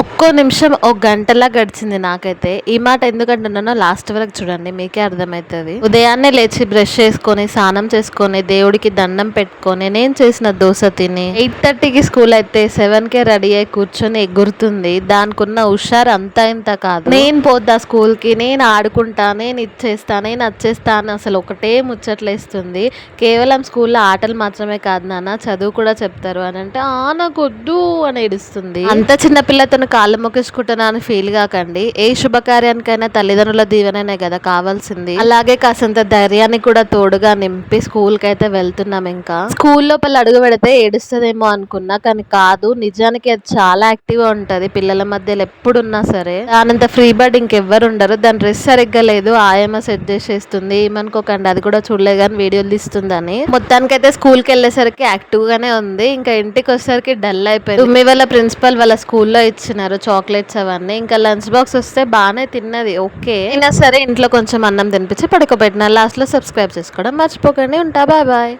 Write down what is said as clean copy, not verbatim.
ఒక్కో నిమిషం ఒక గంటలా గడిచింది నాకైతే. ఈ మాట ఎందుకంటున్నానో లాస్ట్ వరకు చూడండి, మీకే అర్థమవుతుంది. ఉదయాన్నే లేచి బ్రష్ చేసుకొని, స్నానం చేసుకొని, దేవుడికి దండం పెట్టుకొని, నేను చేసిన దోశ తిని 8:30కి స్కూల్ అయితే 7కే రెడీ అయి కూర్చొని ఎగురుతుంది. దానికున్న హుషారు అంతా ఇంత కాదు. నేను పోతా స్కూల్కి, నేను ఆడుకుంటా, నేను ఇచ్చేస్తా, నేను వచ్చేస్తా అని అసలు ఒకటే ముచ్చట్లేస్తుంది. కేవలం స్కూల్లో ఆటలు మాత్రమే కాదు నాన్న, చదువు కూడా చెప్తారు అని అంటే, నాకు వద్దు అని ఏడుస్తుంది. అంత చిన్న పిల్లతో కాళ్ళు మొక్కేసుకుంటున్నా అని ఫీల్ కాకండి. ఏ శుభకార్యానికైనా తల్లిదండ్రుల దీవెననే కదా కావాల్సింది. అలాగే కాసంత ధైర్యాన్ని కూడా తోడుగా నింపి స్కూల్ కి అయితే వెళ్తున్నాం. ఇంకా స్కూల్ లోపల అడుగు పెడితే ఏడుస్తుందేమో అనుకున్నా, కానీ కాదు, నిజానికి అది చాలా యాక్టివ్ గా ఉంటది. పిల్లల మధ్యలో ఎప్పుడున్నా సరే దానంత ఫ్రీ బర్డ్ ఇంకెవ్వరు ఉండరు. దాని డ్రెస్ సరిగ్గా లేదు, ఆయమ్మ సెట్ చేసేస్తుంది. ఏమనుకోకండి, అది కూడా చూడలే కానీ వీడియోలు తీస్తుందని. మొత్తానికైతే స్కూల్ కి వెళ్ళేసరికి యాక్టివ్ గానే ఉంది. ఇంకా ఇంటికి వచ్చేసరికి డల్ అయిపోయింది. మీ వాళ్ళ ప్రిన్సిపల్ వాళ్ళ స్కూల్లో ఇచ్చిన చాక్లెట్స్ అవన్నీ. ఇంకా లంచ్ బాక్స్ వస్తే బాగానే తిన్నది, ఓకే అయినా సరే ఇంట్లో కొంచెం అన్నం తినిపించి పడుకోబెట్టిన. లాస్ట్ లో సబ్స్క్రైబ్ చేసుకోవడం మర్చిపోకండి. ఉంటా, బాయ్ బాయ్.